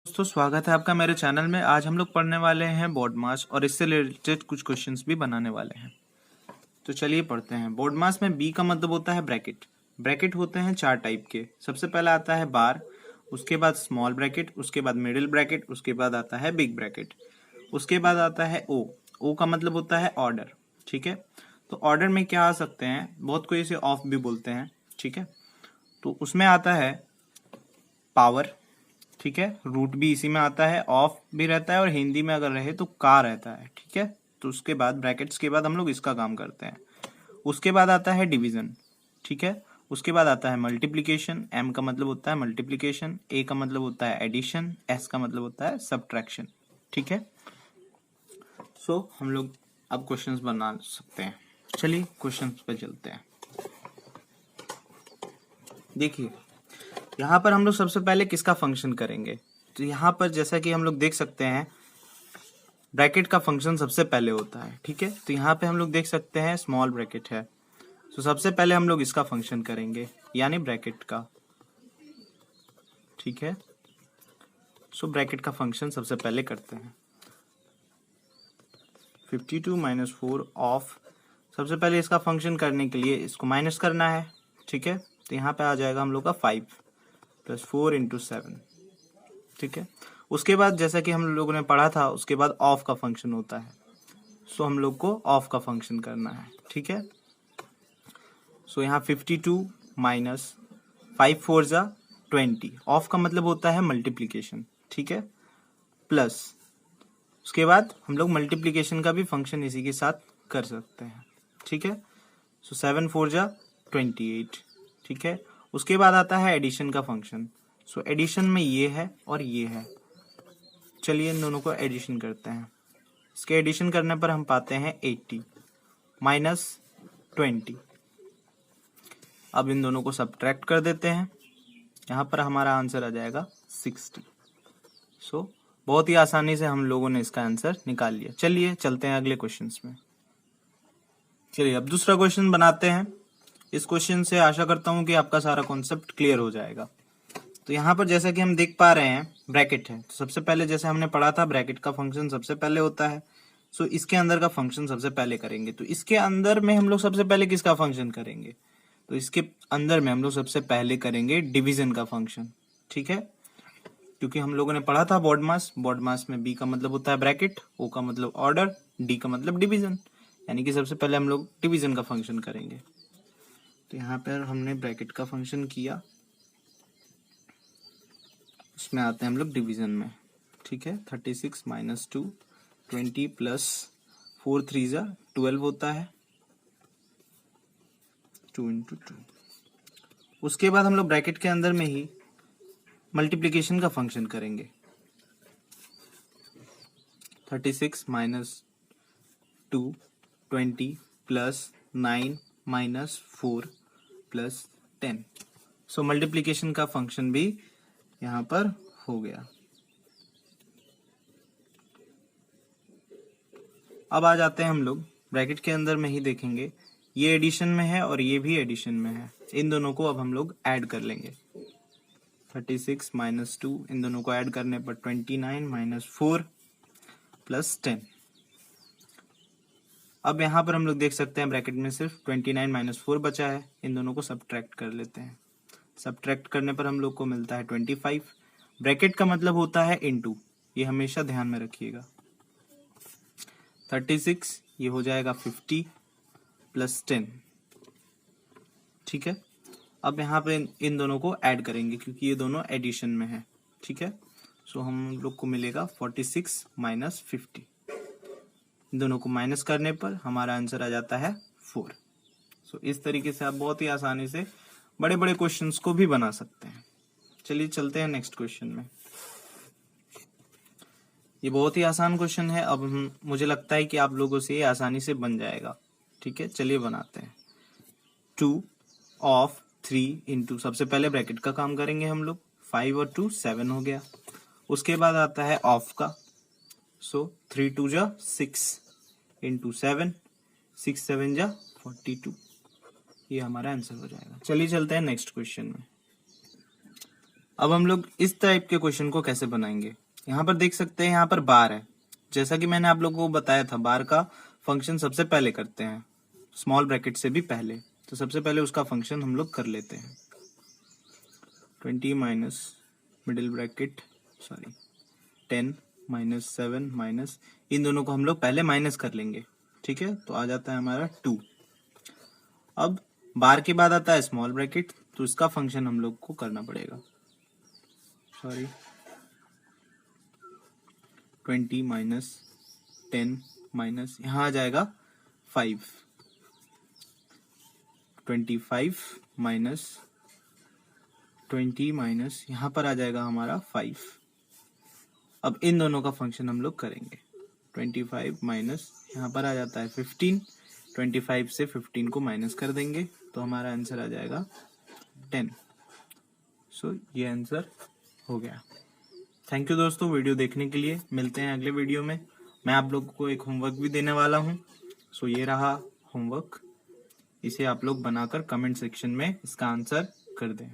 दोस्तों स्वागत है आपका मेरे चैनल में। आज हम लोग पढ़ने वाले हैं बोर्ड मास और इससे रिलेटेड कुछ क्वेश्चंस भी बनाने वाले हैं। तो चलिए पढ़ते हैं। बोर्ड मास में बी का मतलब होता है ब्रैकेट। ब्रैकेट होते हैं चार टाइप के। सबसे पहला आता है बार, उसके बाद स्मॉल ब्रैकेट, उसके बाद मिडिल ब्रैकेट, उसके बाद आता है बिग ब्रैकेट, उसके बाद आता है ओ। ओ का मतलब होता है ऑर्डर। ठीक है, तो ऑर्डर में क्या आ सकते हैं, बहुत कोई इसे ऑफ भी बोलते हैं। ठीक है, तो उसमें आता है पावर। ठीक है, रूट भी इसी में आता है, ऑफ भी रहता है और हिंदी में अगर रहे तो का रहता है। ठीक है, तो उसके बाद ब्रैकेट्स के बाद हम लोग इसका काम करते हैं। उसके बाद आता है डिवीजन। ठीक है, उसके बाद आता है मल्टीप्लिकेशन। एम का मतलब होता है मल्टीप्लिकेशन, ए का मतलब होता है एडिशन, एस का मतलब होता है सब्ट्रैक्शन। ठीक है, सो हम लोग अब क्वेश्चंस बना सकते हैं। चलिए क्वेश्चंस पे चलते हैं। देखिए यहाँ पर हम लोग सबसे पहले किसका फंक्शन करेंगे, तो यहाँ पर जैसा कि हम लोग देख सकते हैं ब्रैकेट का फंक्शन सबसे पहले होता है। ठीक है, तो यहाँ पे हम लोग देख सकते हैं स्मॉल ब्रैकेट है, तो सबसे पहले हम लोग इसका फंक्शन करेंगे यानी ब्रैकेट का। ठीक है, सो ब्रैकेट का फंक्शन सबसे पहले करते हैं। 52 माइनस 4 ऑफ, सबसे पहले इसका फंक्शन करने के लिए इसको माइनस करना है। ठीक है, तो यहाँ पे आ जाएगा हम लोग का 5 प्लस 4 इंटू 7। ठीक है, उसके बाद जैसा कि हम लोगों ने पढ़ा था उसके बाद ऑफ का फंक्शन होता है, सो हम लोग को ऑफ का फंक्शन करना है। ठीक है, सो यहाँ 52 माइनस 5 4 जा 20, ऑफ का मतलब होता है मल्टीप्लीकेशन। ठीक है, प्लस उसके बाद हम लोग मल्टीप्लीकेशन का भी फंक्शन इसी के साथ कर सकते हैं। ठीक है, सो 7 4 जा 28। ठीक है, उसके बाद आता है एडिशन का फंक्शन। सो एडिशन में ये है और ये है, चलिए इन दोनों को एडिशन करते हैं। इसके एडिशन करने पर हम पाते हैं 80 माइनस 20। अब इन दोनों को सब्ट्रैक्ट कर देते हैं, यहाँ पर हमारा आंसर आ जाएगा 60। सो बहुत ही आसानी से हम लोगों ने इसका आंसर निकाल लिया। चलिए चलते हैं अगले क्वेश्चंस में। चलिए अब दूसरा क्वेश्चन बनाते हैं। इस क्वेश्चन से आशा करता हूँ कि आपका सारा कॉन्सेप्ट क्लियर हो जाएगा। तो यहाँ पर जैसा कि हम देख पा रहे हैं ब्रैकेट है, तो सबसे पहले जैसे हमने पढ़ा था ब्रैकेट का फंक्शन सबसे पहले होता है। सो इसके अंदर का फंक्शन सबसे पहले करेंगे। तो इसके अंदर में हम लोग सबसे पहले किसका फंक्शन करेंगे, तो इसके अंदर में हम लोग सबसे पहले करेंगे डिवीजन का फंक्शन। ठीक है, क्योंकि हम लोगों ने पढ़ा था बोर्ड मास। बोर्ड मास में बी का मतलब होता है ब्रैकेट, ओ का मतलब ऑर्डर, डी का मतलब डिवीजन, यानी कि सबसे पहले हम लोग डिवीजन का फंक्शन करेंगे। तो यहाँ पर हमने ब्रैकेट का फंक्शन किया, उसमें आते हैं हम लोग डिवीजन में। ठीक है, 36 माइनस 2 20 प्लस 4 3 जा 12 होता है, 2 इंटू 2। उसके बाद हम लोग ब्रैकेट के अंदर में ही मल्टीप्लिकेशन का फंक्शन करेंगे। 36 माइनस 2 20 प्लस 9 माइनस 4 प्लस 10। सो मल्टीप्लिकेशन का फंक्शन भी यहाँ पर हो गया। अब आ जाते हैं हम लोग ब्रैकेट के अंदर में ही देखेंगे, ये एडिशन में है और ये भी एडिशन में है। इन दोनों को अब हम लोग ऐड कर लेंगे। 36 माइनस 2, इन दोनों को ऐड करने पर 29 माइनस 4 प्लस 10। अब यहाँ पर हम लोग देख सकते हैं ब्रैकेट में सिर्फ 29 माइनस 4 बचा है, इन दोनों को सब्ट्रैक्ट कर लेते हैं। सब्ट्रैक्ट करने पर हम लोग को मिलता है 25। ब्रैकेट का मतलब होता है इनटू, ये हमेशा ध्यान में रखिएगा। 36 ये हो जाएगा 50 प्लस 10। ठीक है, अब यहाँ पे इन दोनों को ऐड करेंगे क्योंकि ये दोनों एडिशन में है। ठीक है, सो हम लोग को मिलेगा 46 माइनस 50। इन दोनों को माइनस करने पर हमारा आंसर आ जाता है 4। सो इस तरीके से आप बहुत ही आसानी से बड़े बड़े क्वेश्चंस को भी बना सकते हैं। चलिए चलते हैं नेक्स्ट क्वेश्चन में। ये बहुत ही आसान क्वेश्चन है। अब मुझे लगता है कि आप लोगों से ये आसानी से बन जाएगा। ठीक है, चलिए बनाते हैं। 2 ऑफ 3 इंटू, सबसे पहले ब्रैकेट का काम करेंगे हम लोग। 5 और 2 7 हो गया। उसके बाद आता है ऑफ का, सो 3 2 जा 6 इंटू 7, 6 7 जा 42। ये हमारा आंसर हो जाएगा। चलिए चलते हैं नेक्स्ट क्वेश्चन में। अब हम लोग इस टाइप के क्वेश्चन को कैसे बनाएंगे, यहाँ पर देख सकते हैं, यहाँ पर बार है। जैसा कि मैंने आप लोगों को बताया था, बार का फंक्शन सबसे पहले करते हैं, स्मॉल ब्रैकेट से भी पहले। तो सबसे पहले उसका फंक्शन हम लोग कर लेते हैं। 20 minus middle bracket 10 minus 7 minus, इन दोनों को हम लोग पहले माइनस कर लेंगे। ठीक है, तो आ जाता है हमारा 2। अब बार के बाद आता है स्मॉल ब्रैकेट, तो इसका फंक्शन हम लोग को करना पड़ेगा। 20 माइनस 10 माइनस, यहाँ आ जाएगा 5। 25 माइनस 20 माइनस, यहाँ पर आ जाएगा हमारा 5। अब इन दोनों का फंक्शन हम लोग करेंगे। 25 माइनस, यहाँ पर आ जाता है 15। 25 से 15 को माइनस कर देंगे तो हमारा आंसर आ जाएगा 10। सो ये आंसर हो गया। थैंक यू दोस्तों वीडियो देखने के लिए। मिलते हैं अगले वीडियो में। मैं आप लोगों को एक होमवर्क भी देने वाला हूँ। सो ये रहा होमवर्क, इसे आप लोग बनाकर कमेंट सेक्शन में इसका आंसर कर दें।